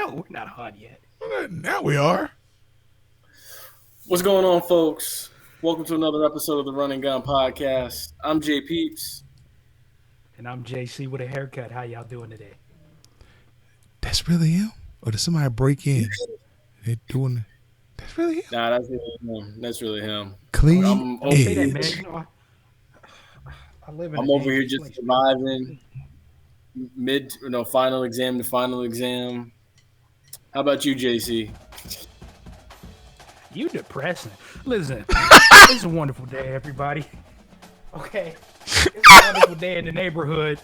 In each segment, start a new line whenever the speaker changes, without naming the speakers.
No, we're not hot yet.
Now we are.
What's going on, folks? Welcome to another episode of the Run and Gun Podcast. I'm Jay Peeps.
And I'm JC with a haircut. How y'all doing today?
That's really him? Or did somebody break in? They're doing it. That's really him?
Nah, that's really him. That's really him.
Clean
I'm over,
Say that,
edge.
man. You know, I live in
I'm
a
over here
dangerous
just
place.
surviving final exam to final exam. How about you, JC?
You depressing. Listen, it's a wonderful day, everybody. Okay, it's a wonderful day in the neighborhood.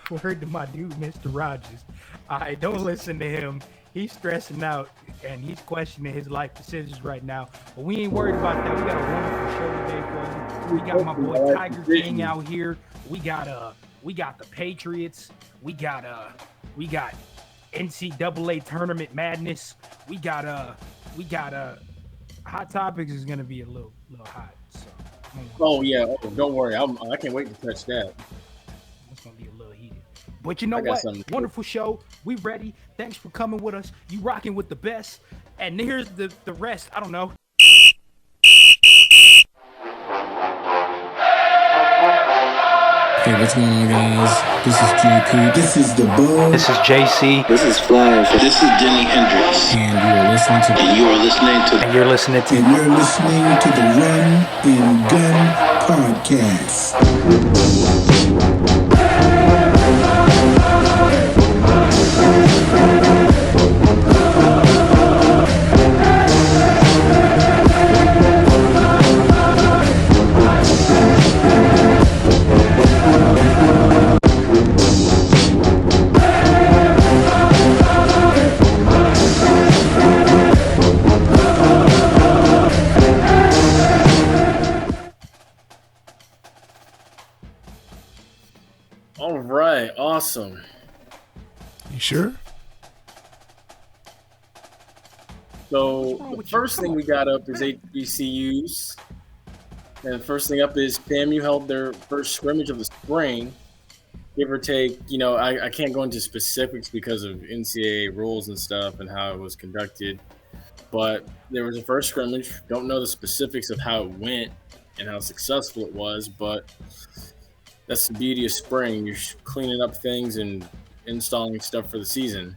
Word to my dude, Mr. Rogers. I don't listen to him. He's stressing out and he's questioning his life decisions right now. But we ain't worried about that. We got a wonderful show today for you. We got my boy Tiger King out here. We got the Patriots. We got NCAA Tournament madness. We got Hot Topics is gonna be a little hot. So.
Oh yeah. Oh, don't worry. I can't wait to touch that.
It's gonna be a little heated. But you know
I got
what?
something.
Wonderful show. We ready. Thanks for coming with us. You rocking with the best. And here's the rest. I don't know.
Hey, what's going on, guys? This is JP.
This is the Bug.
This is JC.
This is Flash. This is Denny Hendricks.
And you are listening to
And you are listening to
And you're listening to
And you're listening to the Run and Gun Podcast.
All right. Awesome.
You sure?
So the first thing we got up is HBCUs. And the first thing up is FAMU held their first scrimmage of the spring. Give or take, I can't go into specifics because of NCAA rules and stuff and how it was conducted. But there was a first scrimmage. Don't know the specifics of how it went and how successful it was, but that's the beauty of spring. You're cleaning up things and installing stuff for the season.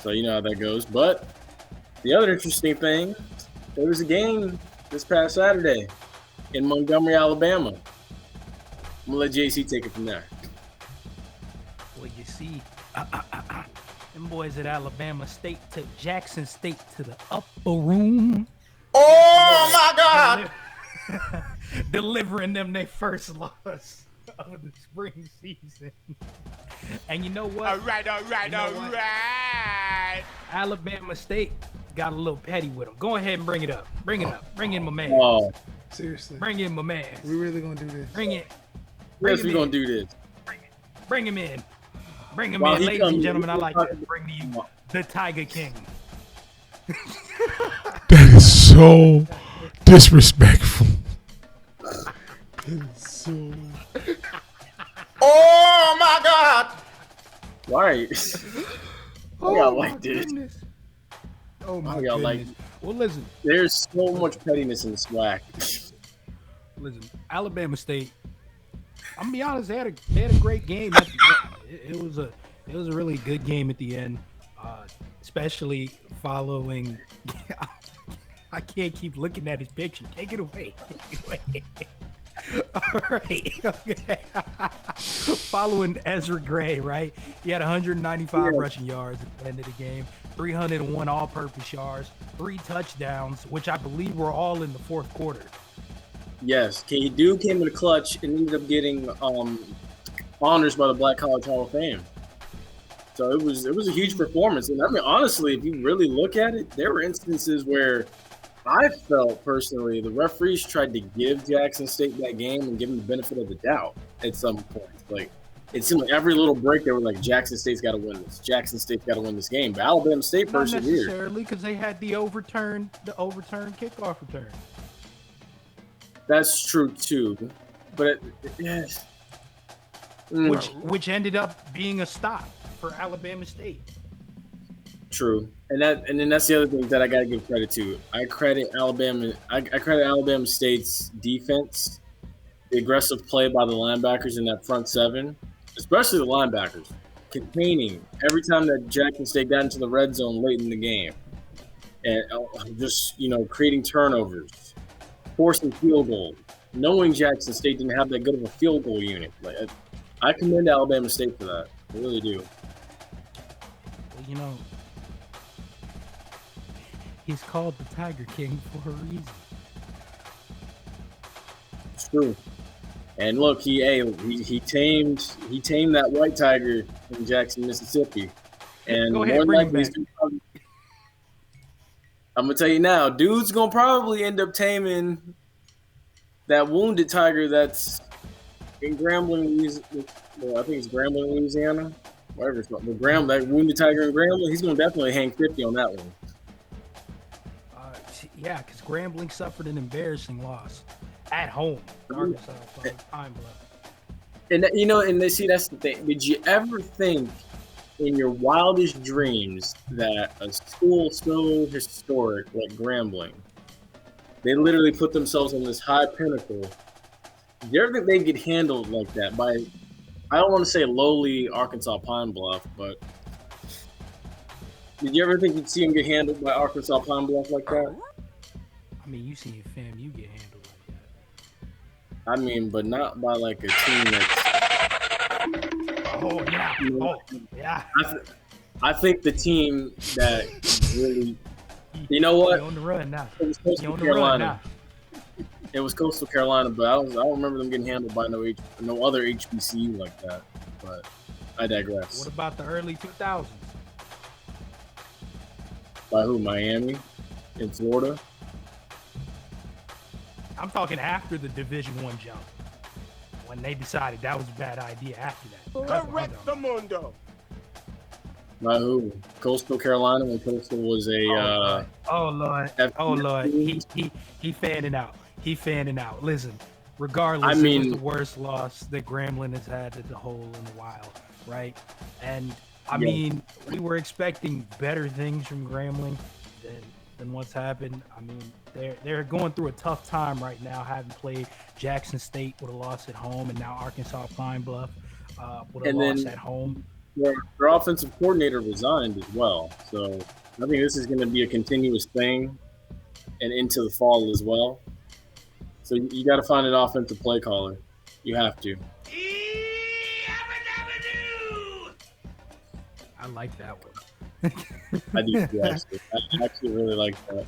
So you know how that goes. But the other interesting thing, there was a game this past Saturday in Montgomery, Alabama. I'm going to let JC take it from there.
Well, you see, them boys at Alabama State took Jackson State to the upper room.
Oh my God!
Delivering them their first loss of the spring season. And you know what?
All right.
Alabama State got a little petty with them. Go ahead and bring it up. Bring in my man.
Oh,
Seriously.
Bring in my man.
We really gonna do this?
Bring it.
yes, we're going to do this.
Bring him in. Bring him
While
in,
he
ladies
comes
and
in,
gentlemen. I
we
like
talk
to bring to you the Tiger King.
That is so disrespectful. So
Oh my God!
Right.
Oh,
y'all
my
like this?
goodness. Oh my
How y'all like
goodness. Well, listen.
There's so much pettiness in the swag.
Listen, Alabama State. I'm gonna be honest. They had a great game at the end. It was a really good game at the end, especially following. I can't keep looking at his picture. Take it away. All right. Okay. Following Ezra Gray, right? He had 195 rushing yards at the end of the game, 301 all-purpose yards, 3 touchdowns, which I believe were all in the fourth quarter.
Yes, dude came in the clutch and ended up getting honors by the Black College Hall of Fame. So it was a huge performance. And I mean, honestly, if you really look at it, there were instances where I felt personally the referees tried to give Jackson State that game and give them the benefit of the doubt at some point. Like it seemed like every little break they were like, Jackson State's got to win this. Jackson State's got to win this game. But Alabama State
Not
persevered.
necessarily, because they had the overturned kickoff return.
That's true too. But yes.
Which ended up being a stop for Alabama State.
True, and then that's the other thing that I gotta give credit to. I credit Alabama. I credit Alabama State's defense, the aggressive play by the linebackers in that front seven, especially the linebackers, containing every time that Jackson State got into the red zone late in the game, and just creating turnovers, forcing field goals, knowing Jackson State didn't have that good of a field goal unit. Like I commend Alabama State for that. I really do.
Well, he's called the Tiger King for a reason.
It's true. And look, he tamed that white tiger in Jackson, Mississippi. And
go ahead, bring him back.
I'm gonna tell you now, dude's gonna probably end up taming that wounded tiger that's in Grambling, Louisiana. Well, I think it's Grambling, Louisiana. Whatever it's called. That wounded tiger in Grambling, he's gonna definitely hang 50 on that one.
Yeah, because Grambling suffered an embarrassing loss at home. Arkansas Pine Bluff.
And and they see that's the thing. Did you ever think in your wildest dreams that a school so historic like Grambling, they literally put themselves on this high pinnacle? Did you ever think they'd get handled like that by, I don't want to say lowly Arkansas Pine Bluff, but did you ever think you'd see them get handled by Arkansas Pine Bluff like that?
I mean, you see FAMU get handled like that.
I mean, but not by like a team that's.
Oh yeah. Oh yeah.
I think the team that really, you know what?
You're on the run now.
It was Coastal Carolina. It was Coastal Carolina, but I don't remember them getting handled by no other HBCU like that. But I digress.
What about the early 2000s?
By who? Miami, in Florida.
I'm talking after the Division I jump, when they decided that was a bad idea. After that,
correct the mundo.
By who? Coastal Carolina, when Coastal was a.
Oh Lord! He fanning out. He fanning out. Listen, regardless, it was the worst loss that Grambling has had as a whole in a while, right? And I mean, we were expecting better things from Grambling than what's happened. I mean, they're going through a tough time right now, having played Jackson State with a loss at home, and now Arkansas Pine Bluff with a loss at home.
Their offensive coordinator resigned as well, so I think this is going to be a continuous thing, and into the fall as well. So you got to find an offensive play caller. You have to.
I like that one.
I do actually. I actually really like that.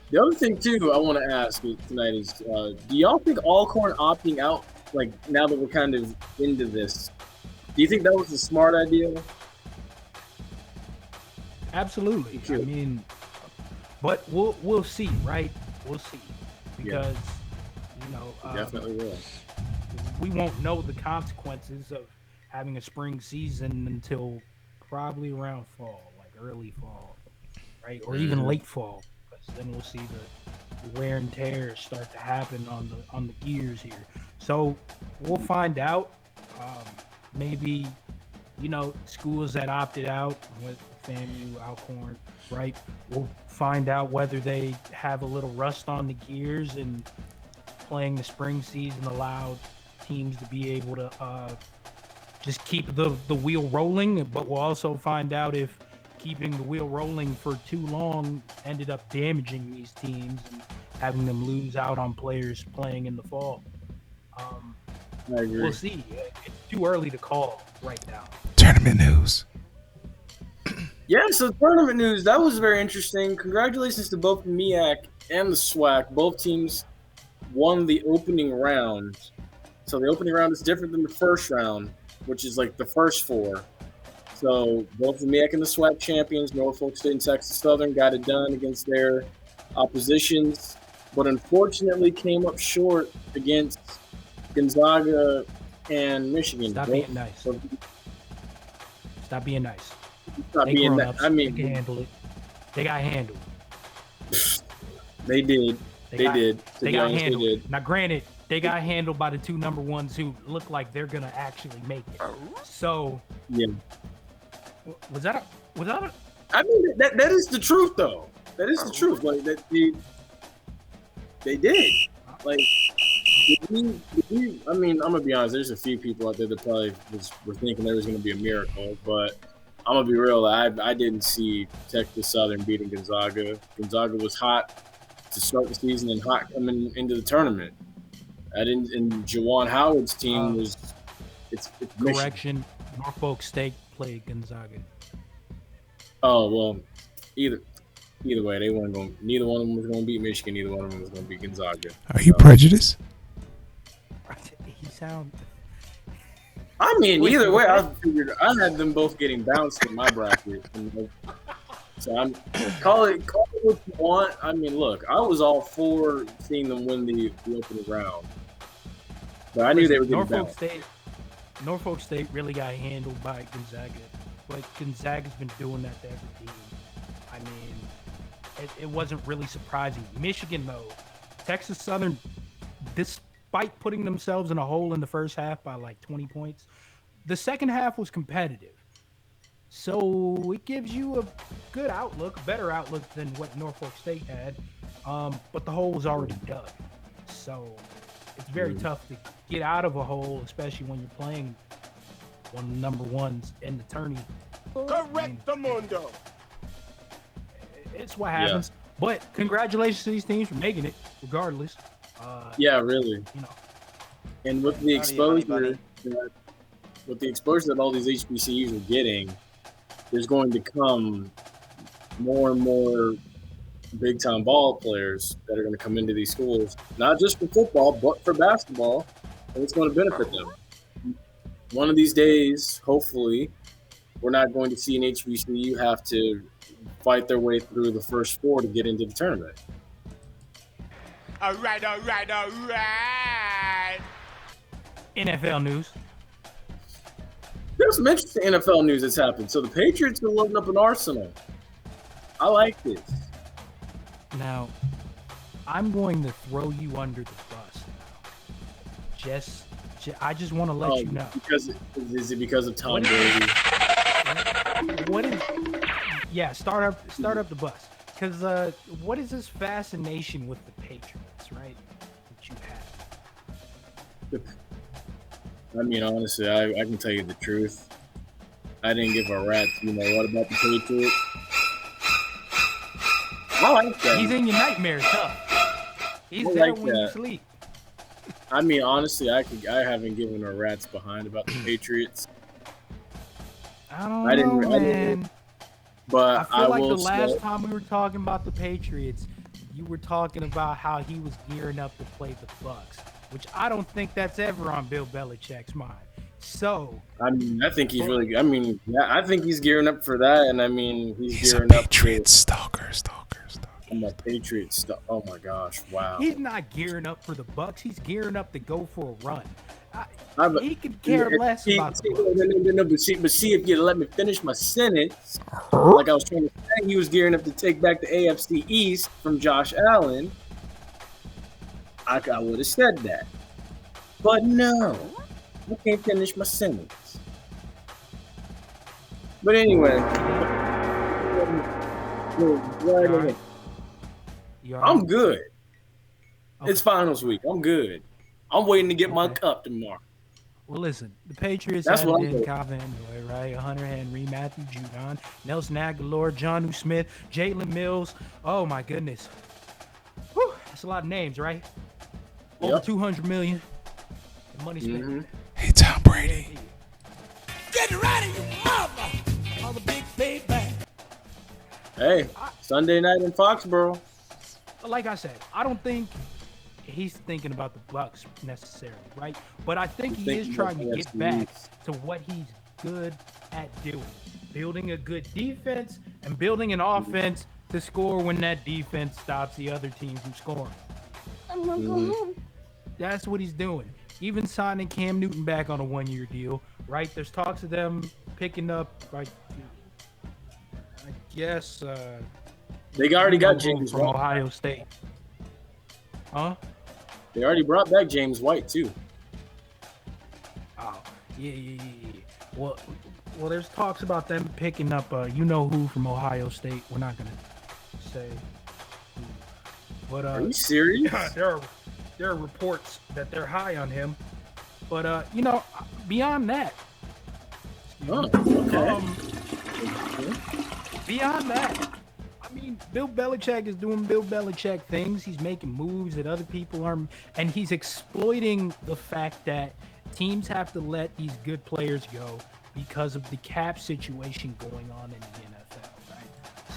The other thing too I want to ask tonight is, do y'all think Alcorn opting out, like now that we're kind of into this, do you think that was a smart idea?
Absolutely. I mean, but we'll see, right? We'll see, because
definitely will.
We won't know the consequences of having a spring season until probably around fall, like early fall, right, or even late fall. Because then we'll see the wear and tear start to happen on the gears here. So we'll find out. Maybe schools that opted out with FAMU, Alcorn, right? We'll find out whether they have a little rust on the gears, and playing the spring season allowed teams to be able to just keep the wheel rolling. But we'll also find out if keeping the wheel rolling for too long ended up damaging these teams and having them lose out on players playing in the fall.
I agree.
We'll see. It's too early to call right now.
Tournament news.
Yeah, so tournament news, that was very interesting. Congratulations to both the MEAC and the SWAC. Both teams won the opening round. So the opening round is different than the first round, which is like the first four. So both the MEAC and the SWAC champions, Norfolk State and Texas Southern, got it done against their oppositions, but unfortunately came up short against Gonzaga and Michigan.
Stop being nice. Stop being nice.
Stop being nice. I mean,
they can handle it. They got handled.
They did. They did.
They got handled. Now, granted, they got handled by the two number ones who look like they're gonna actually make it. So
Yeah.
was that a
I mean, that is the truth, though. That is the truth. Like that, they did. Like, I mean, I'm gonna be honest. There's a few people out there that probably were thinking there was gonna be a miracle, but I'm gonna be real. I didn't see Texas Southern beating Gonzaga. Gonzaga was hot to start the season and hot coming into the tournament. And Juwan Howard's team was. It's
correction. Norfolk State played Gonzaga.
Oh well, either way, they weren't going. Neither one of them was going to beat Michigan. Neither one of them was going to beat Gonzaga.
Are you prejudiced?
He sound.
I mean, either way, I figured I had them both getting bounced in my bracket. So I'm call it what you want. I mean, look, I was all for seeing them win the opening round, but I knew they were getting bounced.
Norfolk State really got handled by Gonzaga, but Gonzaga's been doing that to every team. I mean, it wasn't really surprising. Michigan, though, Texas Southern, despite putting themselves in a hole in the first half by like 20 points, the second half was competitive. So it gives you a good outlook, a better outlook than what Norfolk State had. But the hole was already dug. So it's very tough to get out of a hole, especially when you're playing one of the number ones in the tourney.
Correctamundo.
It's what happens. Yeah. But congratulations to these teams for making it, regardless.
Yeah, really.
You know,
and with the exposure, that all these HBCUs are getting, there's going to come more and more big-time ball players that are going to come into these schools, not just for football, but for basketball, and it's going to benefit them. One of these days, hopefully, we're not going to see an HBCU have to fight their way through the first four to get into the tournament.
All right.
NFL news.
There's some interesting NFL news that's happened. So the Patriots are loading up an arsenal. I like this.
Now, I'm going to throw you under the bus. I just want to let you know.
Is it because of Tom Brady?
Yeah, start up the bus. Because what is this fascination with the Patriots, right? That you have.
I mean, honestly, I can tell you the truth. I didn't give a rat's, what about the Patriots? I like that.
He's in your nightmares, huh? He's there when you sleep.
I mean, honestly, I haven't given a rat's behind about the Patriots.
I don't know, man.
But
I feel like the last time we were talking about the Patriots, you were talking about how he was gearing up to play the Bucs, which I don't think that's ever on Bill Belichick's mind. So,
I mean, I think he's really good. I mean, yeah, I think he's gearing up for that, and I mean, he's gearing
a Patriot stalker.
I'm a Patriot stalker. Oh my gosh, wow.
He's not gearing up for the Bucs. He's gearing up to go for a run. He could care less about the Bucs.
But see, if you let me finish my sentence, like I was trying to say, he was gearing up to take back the AFC East from Josh Allen. I would have said that. But no, I can't finish my sentence. But anyway, I'm good. Okay. It's finals week. I'm good. I'm waiting to get my cup tomorrow.
Well, listen, the Patriots added in Kyle Van Noy, right? Hunter Henry, Matthew Judon, Nelson Aguilar, Jonnu Smith, Jalen Mills. Oh, my goodness. Whew, that's a lot of names, right? Over $200 million. Money spent. Mm-hmm.
Hey, Tom Brady.
Get ready, you mother! All the big payback.
Hey, Sunday night in Foxborough.
Like I said, I don't think he's thinking about the Bucs necessarily, right? But I think he is trying to get back to what he's good at doing. Building a good defense and building an offense to score when that defense stops the other team from scoring. That's what he's doing. Even signing Cam Newton back on a one-year deal, right? There's talks of them picking up, like, I guess...
they already got James
from Ohio State. Huh?
They already brought back James White too.
Oh, yeah. Well, there's talks about them picking up you know who from Ohio State. We're not gonna say who, but
Are you serious?
there are reports that they're high on him. But beyond that,
Okay.
Beyond that, I mean, Bill Belichick is doing Bill Belichick things. He's making moves that other people aren't, and he's exploiting the fact that teams have to let these good players go because of the cap situation going on in the NFL, right?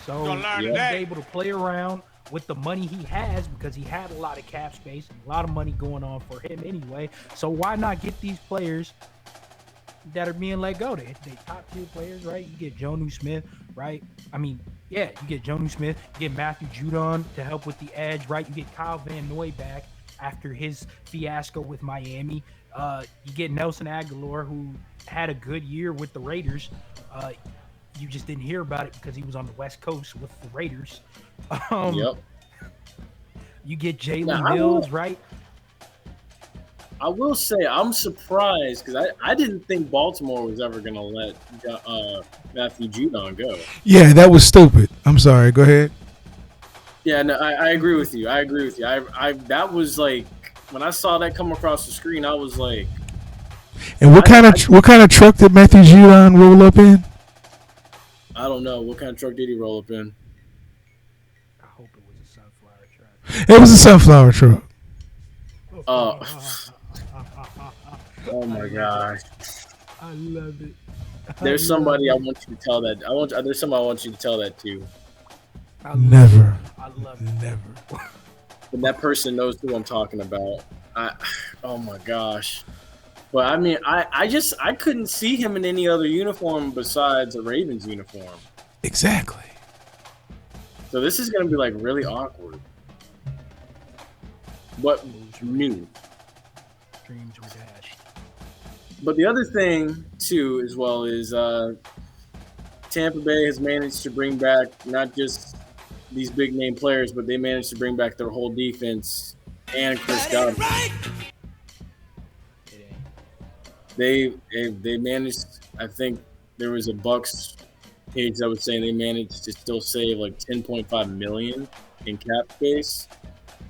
So he's able to play around with the money he has because he had a lot of cap space and a lot of money going on for him anyway. So why not get these players that are being let go? They top tier players, right? You get Jonnu Smith, right? I mean, yeah, you get Jonnu Smith, you get Matthew Judon to help with the edge, right? You get Kyle Van Noy back after his fiasco with Miami. You get Nelson Aguilar, who had a good year with the Raiders. You just didn't hear about it because he was on the West Coast with the Raiders. You get Jalen Mills, right?
I will say I'm surprised because I didn't think Baltimore was ever going to let Matthew Judon go.
Yeah, that was stupid. I'm sorry. Go ahead.
Yeah, no, I agree with you. I that was like when I saw that come across the screen, I was like.
And what kind of truck did Matthew Judon roll up in?
I don't know. What kind of truck did he roll up in?
I hope it was a sunflower truck.
It was a sunflower truck.
Oh my gosh!
I love it.
There's somebody I want you to tell that. There's somebody I want you to tell that to.
Never.
I love it.
Never.
And that person knows who I'm talking about. Oh my gosh! But I mean, I couldn't see him in any other uniform besides a Ravens uniform.
Exactly.
So this is gonna be like really awkward. But new.
Dreams were dashed.
But the other thing too, as well, is Tampa Bay has managed to bring back not just these big name players, but they managed to bring back their whole defense and Chris Godwin. They managed. I think there was a Bucks page that was saying they managed to still save like $10.5 million in cap space,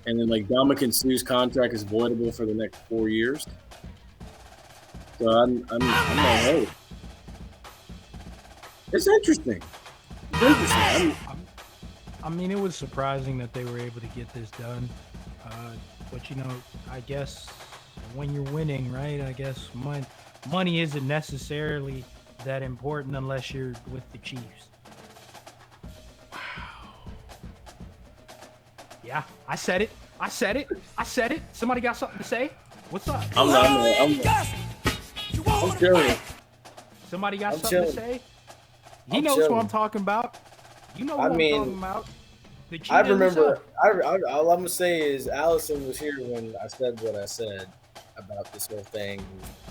and then like Dominican Sue's contract is voidable for the next 4 years. So I'm like, hey, it's interesting. It's interesting.
I mean, it was surprising that they were able to get this done. But I guess when you're winning, right? I guess money isn't necessarily that important unless you're with the Chiefs. Wow. Yeah, I said it. Somebody got something to say? What's up?
I'm chilling.
Somebody got something to say? He knows who I'm talking about. You know who I'm talking about.
I remember. All I'm gonna say is Allison was here when I said what I said about this whole thing.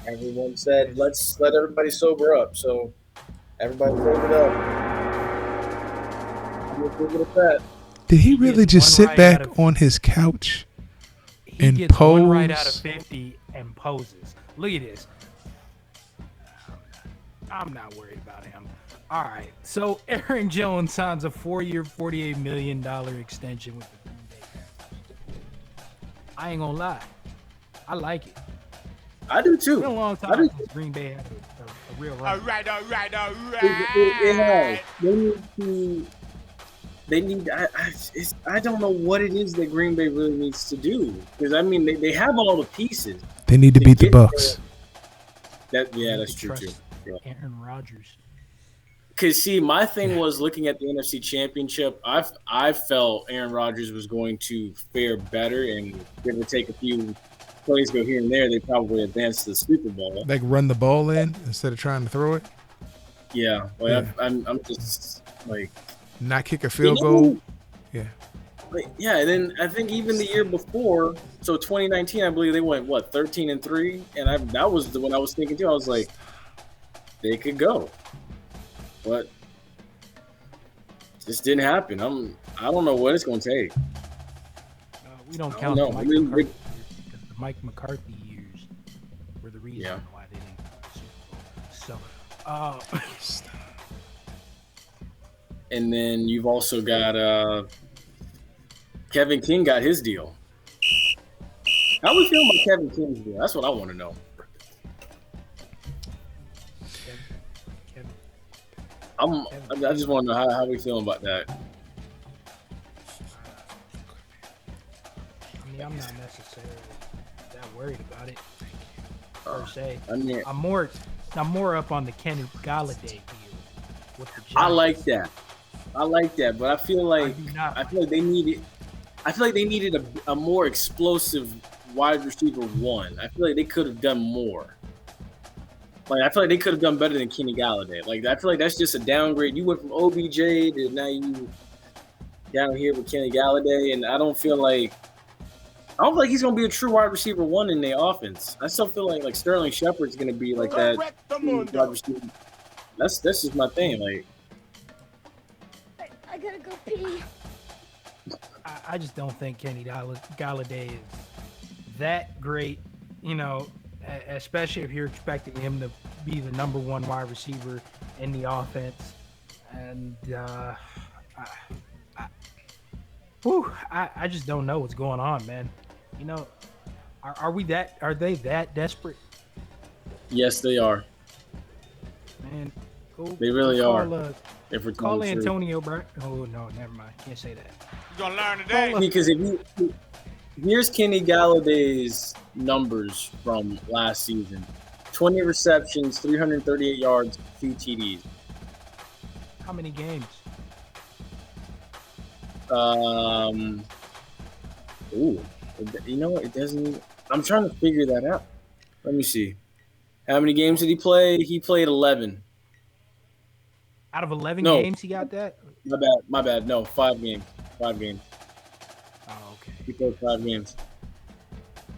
Everyone said, "Let's let everybody sober up." So everybody sobered up. I'm gonna leave it at that.
Did he really just sit back on his couch and
gets
pose?
1 right out of 50 and poses. Look at this. I'm not worried about him. All right. So Aaron Jones signs a 4-year, $48 million extension with the Green Bay Packers. I ain't gonna lie. I like it.
I do too.
It's been a long time since Green Bay had a real run.
All right.
They need. I don't know what it is that Green Bay really needs to do, because I mean they have all the pieces.
They need to beat the Bucks.
That's true too. Yeah.
Aaron Rodgers.
Because see, my thing was looking at the NFC Championship. I felt Aaron Rodgers was going to fare better, and give or take a few plays go here and there, they probably advance to the Super Bowl.
Like run the ball in instead of trying to throw it.
Yeah, well, yeah. I'm just like
not kick a field goal. Yeah.
Yeah, and then I think even the year before, so 2019, I believe they went 13-3, and that was the one I was thinking too. I was like, they could go, but this didn't happen. I don't know what it's going to take.
We don't count. Mike McCarthy years were the reason why they didn't go to the Super Bowl. So,
and then you've also got Kevin King got his deal. How we feel about Kevin King's deal? That's what I want to know. I just want to know how we feel about that.
I mean, I'm not necessarily that worried about it per se.
I mean,
I'm more up on the Kenny Galladay deal with the Giants.
I like that, but I feel like they needed. I feel like they needed a more explosive wide receiver one. I feel like they could have done more. Like, I feel like they could have done better than Kenny Galladay. Like, I feel like that's just a downgrade. You went from OBJ to now you down here with Kenny Galladay, and I don't feel like he's gonna be a true wide receiver one in their offense. I still feel like Sterling Shepard's gonna be like that wide receiver. That's just my thing. Like,
I gotta go pee.
I just don't think Kenny Galladay is that great, especially if you're expecting him to be the number one wide receiver in the offense. And I just don't know what's going on, man. Are they that desperate?
Yes, they are.
Man,
they really are.
If we're call Antonio Brown. Oh no, never mind. Can't say that.
You're gonna learn today.
Because here's Kenny Galladay's numbers from last season: 20 receptions, 338 yards, 2 TDs.
How many games?
You know what? It doesn't. I'm trying to figure that out. Let me see. How many games did he play? He played 11.
Out of 11 games, he got that?
My bad. No, 5 games. 5 games.
Oh, okay.
He played 5 games.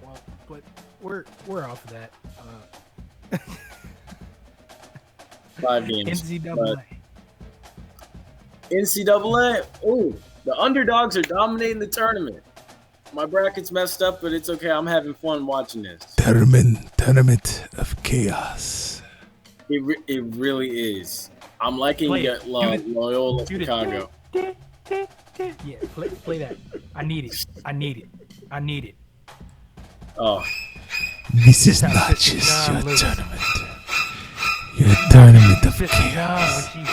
Well, but we're off of that.
5 games.
NCAA.
Ooh, the underdogs are dominating the tournament. My bracket's messed up, but it's okay. I'm having fun watching this.
Tournament of chaos.
It really is. I'm liking Loyola Chicago.
Yeah, play that. I need it.
Oh.
This is not just your tournament. Your tournament of chaos.
When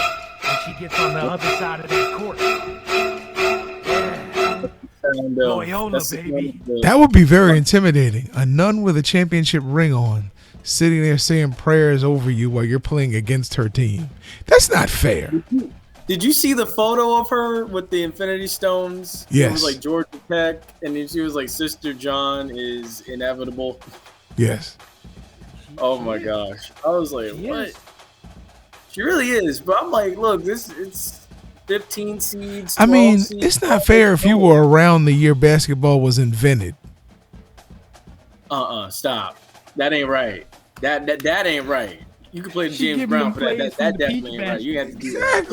she gets on the other side of that court. Loyola, baby.
That would be very intimidating. A nun with a championship ring on, sitting there saying prayers over you while you're playing against her team. That's not fair.
Did you see the photo of her with the Infinity Stones?
Yes.
It was like Georgia Tech, and then she was like, Sister John is inevitable.
Yes.
Oh my gosh. I was like, what? She really is. But I'm like, look, it's 15 seeds.
I mean,
seeds,
it's not fair if you were around the year basketball was invented.
Stop. That ain't right. That ain't right. You can play James Brown for that. That definitely ain't right. You have to do
that.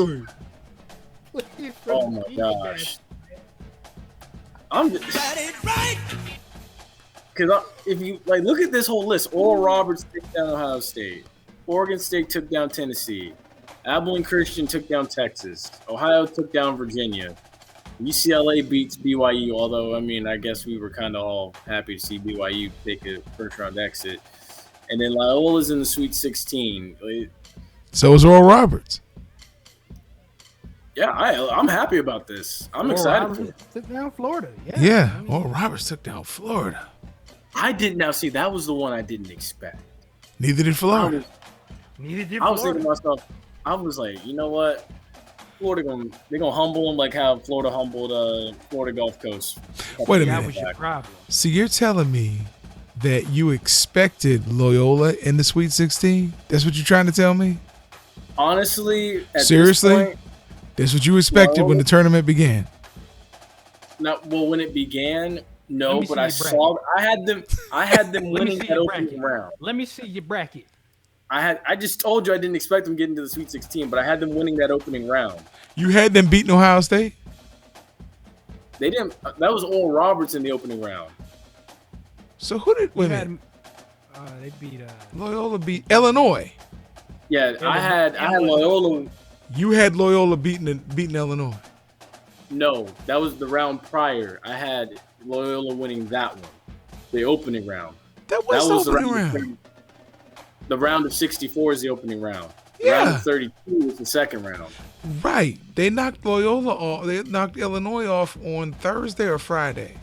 Oh my gosh. I'm just because if you look at this whole list, Oral Roberts took down Ohio State, Oregon State took down Tennessee, Abilene Christian took down Texas, Ohio took down Virginia, UCLA beats BYU. Although I guess we were kind of all happy to see BYU take a first round exit, and then Loyola's in the Sweet 16.
So is Oral Roberts.
Yeah, I'm happy about this. I'm excited.
Roberts took down Florida.
Yeah, Oral Roberts took down Florida.
I didn't. Now, see, that was the one I didn't expect.
Neither did Florida.
I was thinking to myself, I was like, you know what? Florida they're gonna humble them like how Florida humbled Florida Gulf Coast.
Wait a minute.
That was your problem.
So you're telling me that you expected Loyola in the Sweet 16? That's what you're trying to tell me?
Honestly,
seriously,
this point,
that's what you expected when the tournament began?
When it began, no, but I had them winning that opening round.
Let me see your bracket.
I just told you I didn't expect them getting to the Sweet 16, but I had them winning that opening round.
You had them beating Ohio State?
They didn't. That was Oral Roberts in the opening round.
So who did
They
women?
beat
Loyola beat Illinois.
Yeah, I had Loyola.
You had Loyola beating Illinois.
No, that was the round prior. I had Loyola winning that one, the opening round.
That was the opening
round.
round.
The round of 64 is the opening round. The
Yeah.
round of 32 is the second round.
Right. They knocked Loyola off. They knocked Illinois off on Thursday or Friday.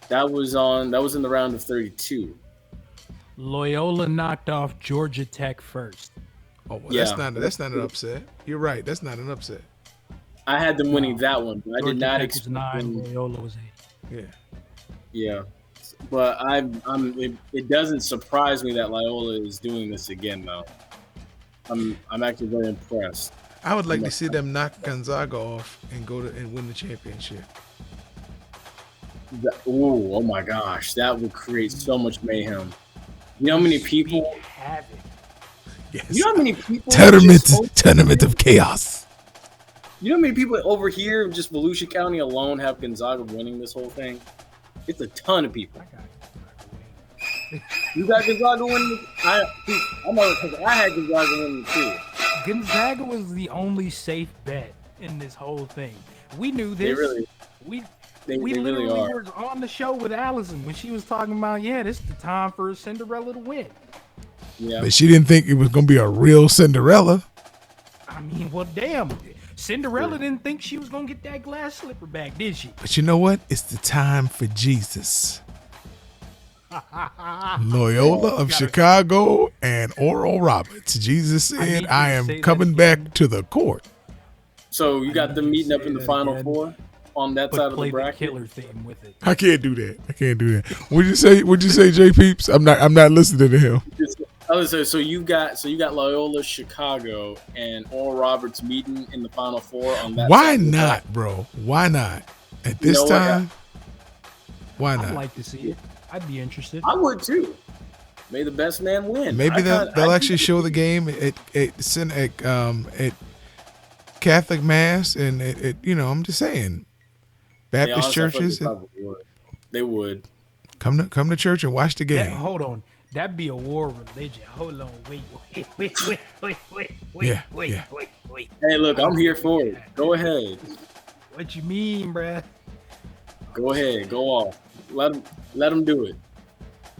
That was in the round of 32.
Loyola knocked off Georgia Tech first.
Oh, well,
Yeah.
that's not an upset. You're right. That's not an upset.
I had them winning that one, but I
Georgia
did not
Tech was
expect
9.
them.
Loyola was 8.
Yeah.
Yeah, but it doesn't surprise me that Loyola is doing this again, though. I'm actually very impressed.
I would like to see them knock Gonzaga off and go to and win the championship.
Oh my gosh, that would create so much mayhem. You know how many people?
Havoc.
Yes.
You know how many people?
Tournament of chaos.
You know how many people over here, just Volusia County alone, have Gonzaga winning this whole thing? It's a ton of people. You got Gonzaga winning? I had Gonzaga winning too.
Gonzaga was the only safe bet in this whole thing. We knew this. We literally
really are.
were on the show with Allison when she was talking about, this is the time for Cinderella to win.
Yeah.
But she didn't think it was going to be a real Cinderella.
I mean, well, damn. Cinderella didn't think she was going to get that glass slipper back, did she?
But you know what? It's the time for Jesus. Loyola of Chicago and Oral Roberts. Jesus said, I am coming back to the court.
So you got them meeting up in the Final Four on that side of the
Play the
bracket?
killer theme with it.
I can't do that. What'd you say, J Peeps? I'm not listening to him.
So you got Loyola Chicago and Oral Roberts meeting in the Final Four on that.
Why not, bro? Why not? At this time? Why not?
I'd like to see it. I'd be interested.
I would too. May the best man win.
Maybe they'll actually show the game at Catholic Mass and I'm just saying, Baptist churches.
They would
come to church and watch the game.
Hold on. That'd be a war of religion. Hold on. Wait.
Yeah.
Hey, look, I'm here for it. Go ahead.
What you mean, bruh?
Go ahead. Go off. Let them do it.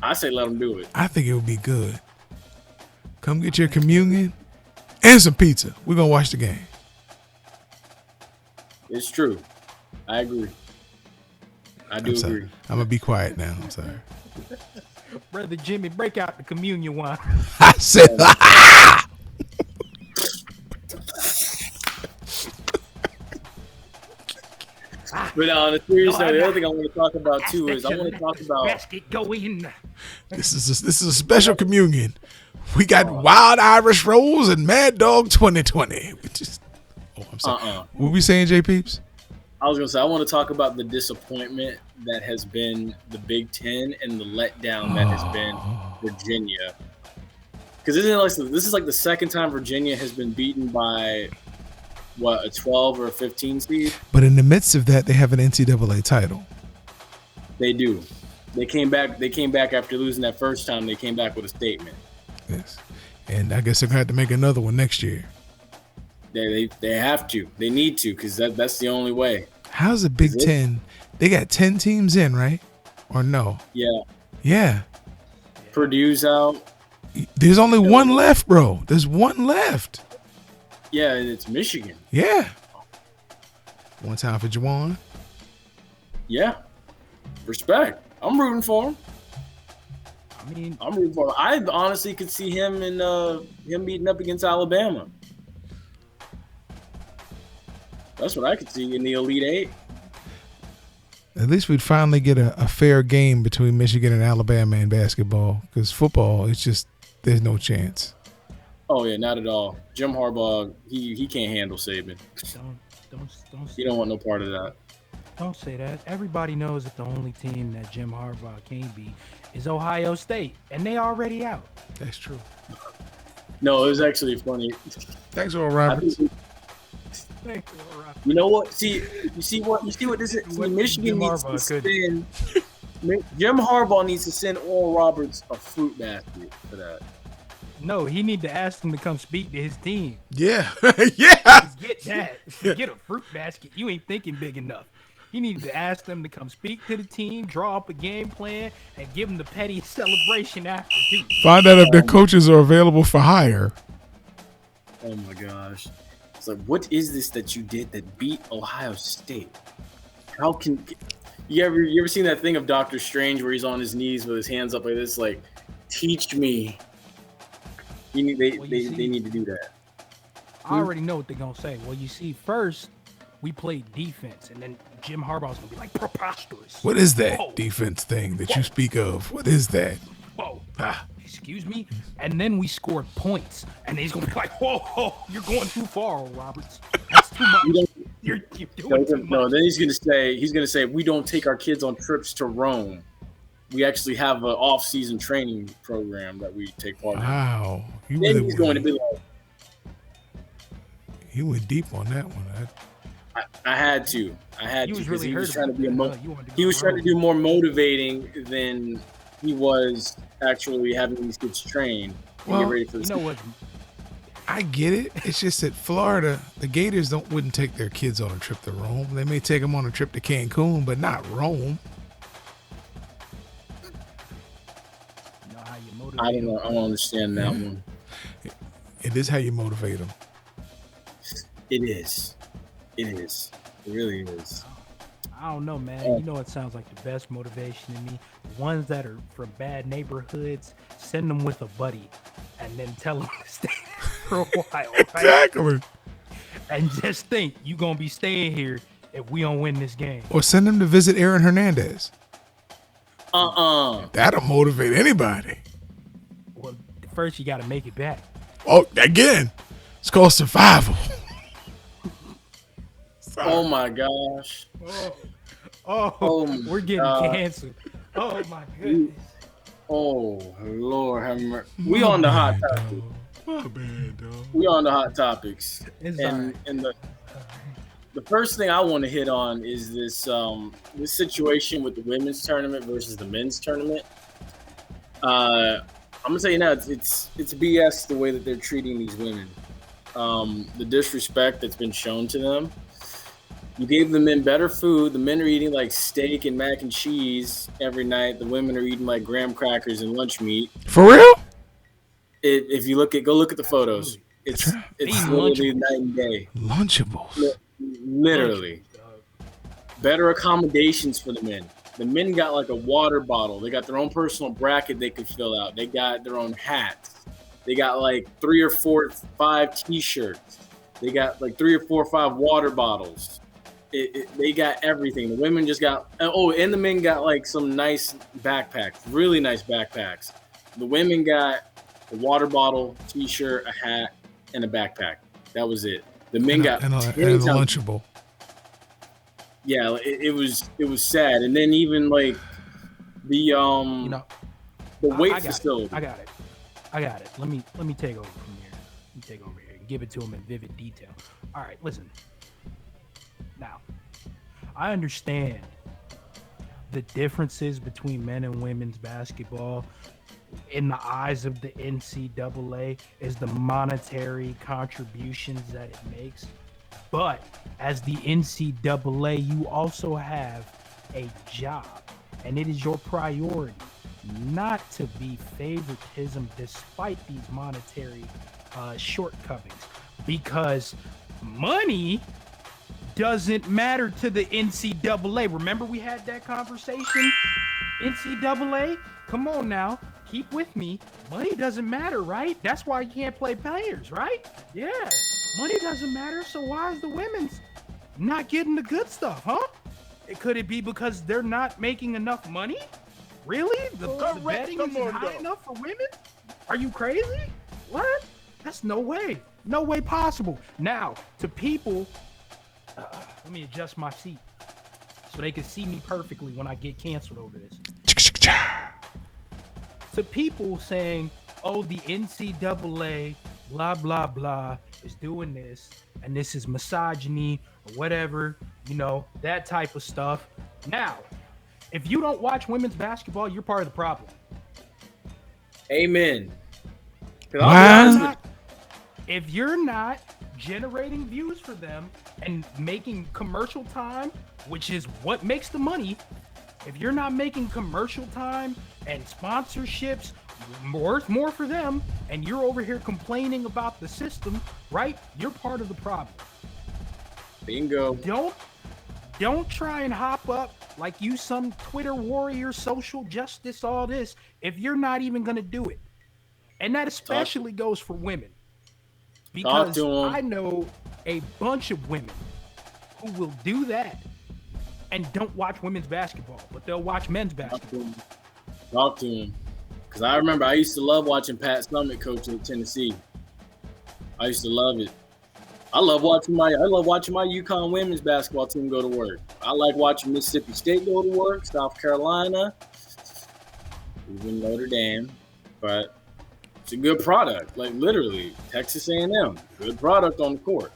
I say let them do it.
I think it would be good. Come get your communion and some pizza. We're going to watch the game.
It's true. I agree. I do agree.
I'm going to be quiet now. I'm sorry.
Brother Jimmy, break out the communion wine.
I said,
but on a serious note, the other thing I want to talk about too is
basket go in.
This is a special communion. We got Wild Irish Rose and Mad Dog 2020. I'm sorry. What we saying, J Peeps?
I was gonna say I want to talk about the disappointment that has been the Big Ten and the letdown that has been Virginia. Because this is like the second time Virginia has been beaten by a 12 or a 15 seed.
But in the midst of that, they have an NCAA title.
They do. They came back after losing that first time. They came back with a statement.
Yes, and I guess they're gonna have to make another one next year.
They have to. They need to because that's the only way.
How's the Big Ten? They got 10 teams in, right? Or no? Yeah.
Purdue's out.
There's only one left, bro. There's one left.
Yeah, and it's Michigan.
Yeah. One time for Juwan.
Yeah. Respect. I'm rooting for him. I'm rooting for him. I honestly could see him and him meeting up against Alabama. That's what I could see in the Elite Eight.
At least we'd finally get a fair game between Michigan and Alabama in basketball. Because football, it's just, there's no chance.
Oh, yeah, not at all. Jim Harbaugh, he can't handle Saban. He don't want no part of that.
Don't say that. Everybody knows that the only team that Jim Harbaugh can't beat is Ohio State, and they already out.
That's true.
No, it was actually funny.
Thanks, Oral Roberts.
You know what? You see what this is? See, Michigan needs to spend. Jim Harbaugh needs to send Oral Roberts a fruit basket for that.
No, he need to ask him to come speak to his team.
Yeah. Yeah.
Forget that. Forget a fruit basket. You ain't thinking big enough. He needed to ask them to come speak to the team, draw up a game plan, and give them the petty celebration after, too.
Find out if their coaches are available for hire.
Oh my gosh. It's like, what is this that you did that beat Ohio State? How can you ever seen that thing of Doctor Strange where he's on his knees with his hands up like this? Like, teach me. They need to do that.
I already know what they're gonna say. Well, you see, first we played defense, and then Jim Harbaugh's gonna be like, preposterous.
What is that defense thing that you speak of? What is that?
Whoa. Excuse me? And then we scored points, and he's gonna be like, whoa, you're going too far, Roberts. That's too much. You're doing too much.
No, then he's gonna say we don't take our kids on trips to Rome. We actually have an off-season training program that we take part in.
Wow.
Then he's going to be like,
he went deep on that one.
I had to
was
because
really
he was
hurt
trying to be
about that.
he was trying to do more motivating than he was actually having these kids train and get ready for the season.
What?
I get it. It's just that Florida, the Gators wouldn't take their kids on a trip to Rome. They may take them on a trip to Cancun, but not Rome.
I don't know. I don't understand that one.
It is how you motivate them.
It is. It really is.
I don't know, man. You know what sounds like the best motivation to me? The ones that are from bad neighborhoods, send them with a buddy and then tell them to stay for a while. Right?
Exactly.
And just think, you're going to be staying here if we don't win this game.
Or send them to visit Aaron Hernandez. That'll motivate anybody.
Well, first you got to make it back.
Oh, again, it's called survival.
Oh my gosh.
We're getting canceled. Oh my goodness.
Oh Lord have mercy. We on the hot topic.
My bad, dog.
We on the hot topics.
It's
and the first thing I want to hit on is this this situation with the women's tournament versus the men's tournament. I'm gonna tell you now, it's BS the way that they're treating these women. The disrespect that's been shown to them. You gave the men better food. The men are eating like steak and mac and cheese every night. The women are eating like graham crackers and lunch meat.
For real?
If you go look at the photos. It's literally night and day.
Lunchables.
Literally. Better accommodations for the men. The men got like a water bottle. They got their own personal bracket they could fill out. They got their own hats. They got like 3 or 4 or 5 t-shirts. They got like 3 or 4 or 5 water bottles. They got everything. The women just got and the men got like some nice backpacks, really nice backpacks. The women got a water bottle, t-shirt, a hat, and a backpack. That was it. The men got
and a Lunchable.
Yeah, it was sad. And then even like the weight facility.
I got it. Let me take over from here. Let me take over here and give it to them in vivid detail. All right, listen. Now, I understand the differences between men and women's basketball in the eyes of the NCAA is the monetary contributions that it makes. But as the NCAA, you also have a job, and it is your priority not to be favoritism despite these monetary shortcomings, because money doesn't matter to the NCAA. Remember we had that conversation? NCAA, come on now, keep with me. Money doesn't matter, right? That's why you can't play players, right? Yeah, money doesn't matter, so why is the women's not getting the good stuff, huh? Could it be because they're not making enough money? Really? The betting isn't high enough for women? Are you crazy? What? That's no way possible. Now, to people, let me adjust my seat so they can see me perfectly when I get canceled over this. To people saying, oh, the NCAA, blah, blah, blah, is doing this, and this is misogyny or whatever, that type of stuff. Now, If you don't watch women's basketball, you're part of the problem.
Amen.
Wow.
If you're not generating views for them and making commercial time, which is what makes the money, if you're not making commercial time and sponsorships worth more for them, and you're over here complaining about the system, right? You're part of the problem.
Bingo.
Don't try and hop up like you some Twitter warrior, social justice, all this, if you're not even going to do it. And that especially goes for women. Because I know a bunch of women who will do that and don't watch women's basketball, but they'll watch men's basketball.
Talk to him. Because I remember I used to love watching Pat Summitt coach at Tennessee. I used to love it. I love watching my UConn women's basketball team go to work. I like watching Mississippi State go to work, South Carolina, even Notre Dame. But it's a good product. Like literally, Texas A&M, good product on the court.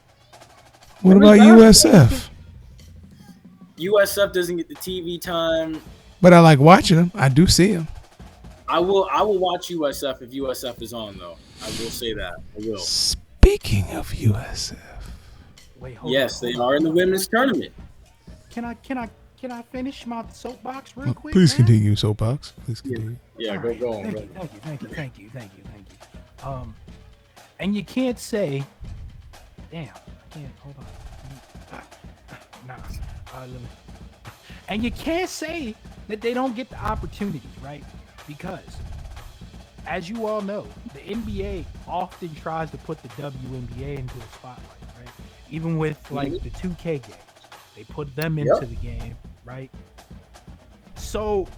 What about USF?
USF doesn't get the TV time.
But I like watching them. I do see them.
I will watch USF if USF is on, though. I will say that. I will.
Speaking of USF.
Wait,
yes, they are in the women's tournament.
Can I finish my soapbox real quick?
Please continue, soapbox. Please continue.
Yeah, go on.
Thank you. And you can't say, damn, I can't, hold on. And you can't say that they don't get the opportunities, right? Because, as you all know, the NBA often tries to put the WNBA into a spotlight, right? Even with, like, the 2K games. They put them into the game, right? So,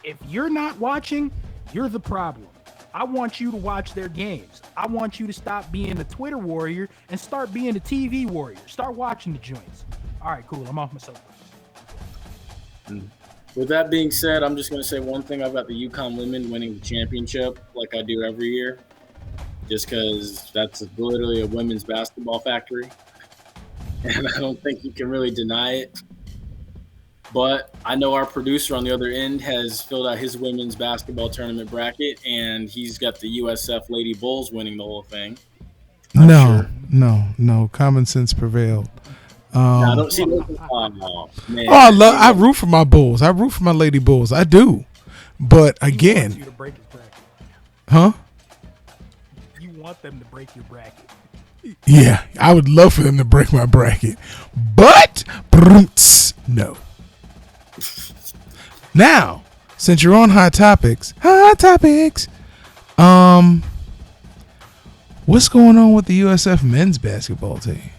if you're not watching, you're the problem. I want you to watch their games. I want you to stop being a Twitter warrior and start being a TV warrior. Start watching the joints. All right, cool. I'm off my soapbox.
With that being said, I'm just going to say one thing about the UConn women winning the championship like I do every year, just because that's literally a women's basketball factory. And I don't think you can really deny it. But I know our producer on the other end has filled out his women's basketball tournament bracket, and he's got the USF Lady Bulls winning the whole thing.
No. Common sense prevailed.
I don't see man.
I root for my Bulls. I root for my Lady Bulls. I do. But again,
you to break his bracket.
Huh?
You want them to break your bracket.
Yeah, I would love for them to break my bracket. But no. Now, since you're on hot topics, what's going on with the USF men's basketball team?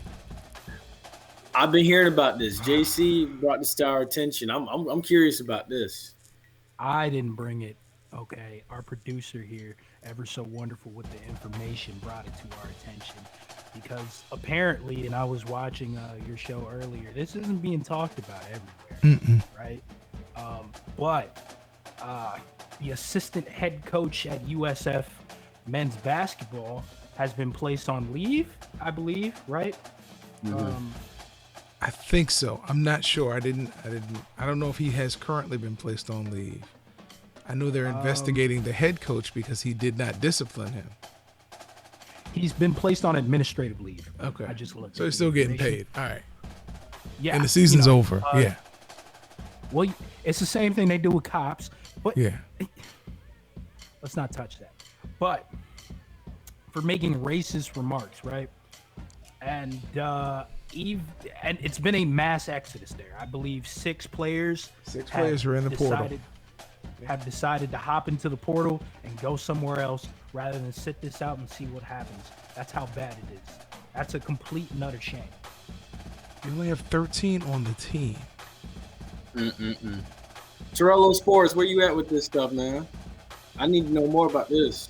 I've been hearing about this. JC brought this to our attention. I'm curious about this.
I didn't bring it. Okay, our producer here, ever so wonderful with the information, brought it to our attention because apparently, and I was watching your show earlier, this isn't being talked about everywhere, right? But the assistant head coach at USF men's basketball has been placed on leave, I believe, right?
I think so. I'm not sure. I don't know if he has currently been placed on leave. I know they're investigating the head coach because he did not discipline him.
He's been placed on administrative leave.
Okay.
I just looked.
So he's still getting paid. All right.
Yeah.
And the season's over. Yeah.
Well, it's the same thing they do with cops, but
yeah.
Let's not touch that. But for making racist remarks, right? And it's been a mass exodus there. I believe 6 players.
6 players are in the portal.
Have decided to hop into the portal and go somewhere else rather than sit this out and see what happens. That's how bad it is. That's a complete and utter shame.
You only have 13 on the team.
Torello Sports, where you at with this stuff, man? I need to know more about this.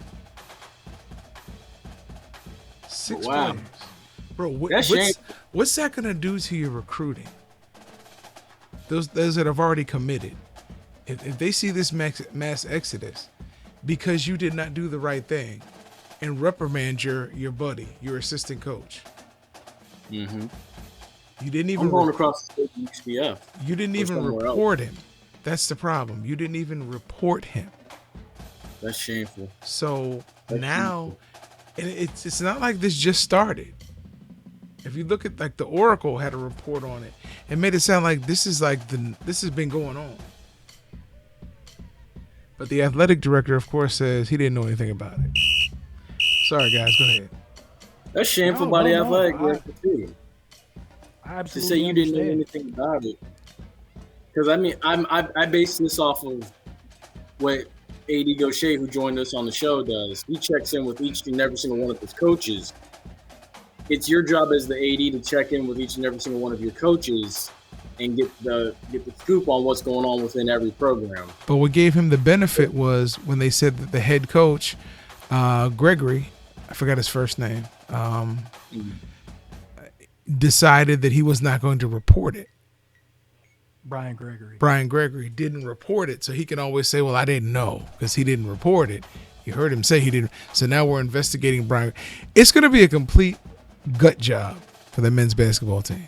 6 players. Bro, what's that going to do to your recruiting? Those that have already committed. If they see this mass exodus because you did not do the right thing and reprimand your buddy, your assistant coach. You didn't even
I'm going across the state to UCF.
You didn't even report him. That's the problem. You didn't even report him.
That's shameful.
So now, and it's not like this just started. If you look at like the Oracle had a report on it, it made it sound like this has been going on. But the athletic director, of course, says he didn't know anything about it. Sorry, guys, go ahead.
That's shameful by the athletic director too.
Absolutely.
To say you didn't know anything about it. Because I mean, I base this off of what AD Gaucher, who joined us on the show, does. He checks in with each and every single one of his coaches. It's your job as the AD to check in with each and every single one of your coaches and get the scoop on what's going on within every program.
But what gave him the benefit was when they said that the head coach, Gregory, I forgot his first name, decided that he was not going to report it.
Brian Gregory
didn't report it, so he can always say, well, I didn't know because he didn't report it. You heard him say he didn't. So now we're investigating Brian. It's going to be a complete gut job for the men's basketball team.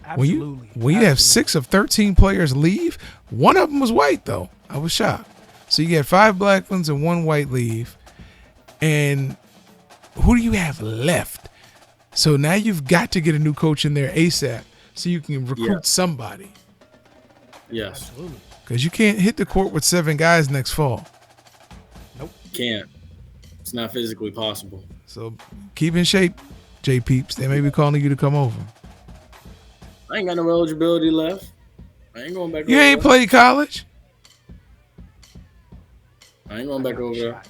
Absolutely.
When you have 6 of 13 players leave, one of them was white, though. I was shocked. So you get 5 black ones and 1 white leave. And who do you have left? So now you've got to get a new coach in there ASAP so you can recruit somebody.
Yes.
Absolutely.
Because you can't hit the court with 7 guys next fall.
Nope.
Can't. It's not physically possible.
So keep in shape, J Peeps. They may be calling you to come over.
I ain't got no eligibility left. I ain't going back over
You ain't played college?
I ain't going back over there.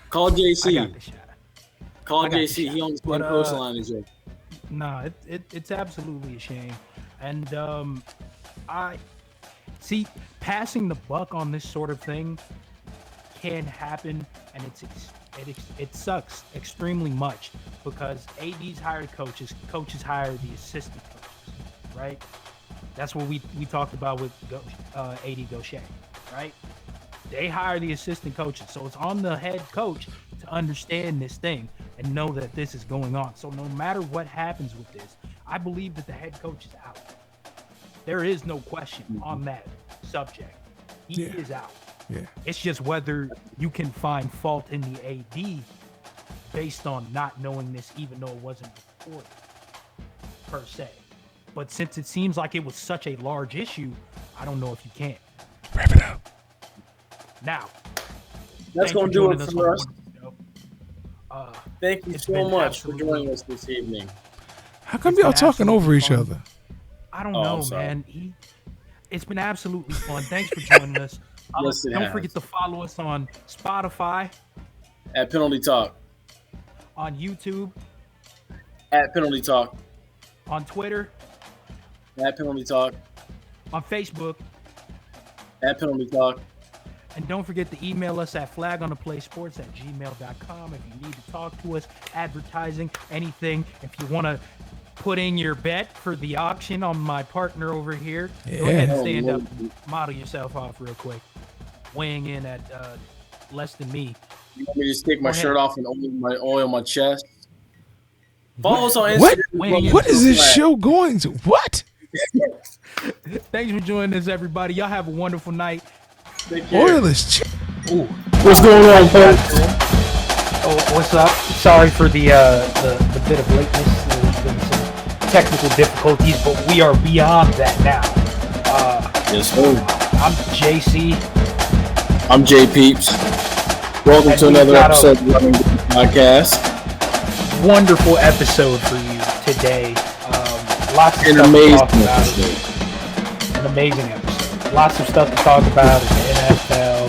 Call JC. Call JC. He on the same coastline as you.
Nah, it's absolutely a shame. And I see passing the buck on this sort of thing can happen, and it sucks extremely much because ADs hire coaches hire the assistant coaches, right? That's what we talked about with AD Gaucher, right? They hire the assistant coaches, so it's on the head coach to understand this thing and know that this is going on. So no matter what happens with this, I believe that the head coach is out. There is no question on that subject. He is out.
Yeah.
It's just whether you can find fault in the AD based on not knowing this, even though it wasn't reported per se. But since it seems like it was such a large issue, I don't know if you can.
Wrap it up.
Now,
that's going to do it for us.
Thank you so much for joining us this evening.
How come y'all talking over each other?
I don't know, man. It's been absolutely fun. Thanks for joining us. Don't forget to follow us on Spotify.
At Penalty Talk.
On YouTube.
At Penalty Talk.
On Twitter.
At Penalty Talk.
On Facebook.
At Penalty Talk.
And don't forget to email us at flagontheplaysports@gmail.com if you need to talk to us, advertising, anything. If you want to put in your bet for the auction on my partner over here, go ahead and stand up and model yourself off real quick. Weighing in at less than me.
You want me to take my shirt off and oil my chest? Follow us on Instagram.
What is this show going to? What?
Thanks for joining us, everybody. Y'all have a wonderful night.
Oil is
What's going on, folks?
Oh, what's up? Sorry for the bit of lateness. There's been some technical difficulties, but we are beyond that now.
Yes, sir.
I'm JC.
I'm J Peeps. Welcome to another episode of Running Podcast.
Wonderful episode for you today. Lots of
An
stuff
amazing
to talk about.
episode.
An amazing episode. Lots of stuff to talk about in the NFL.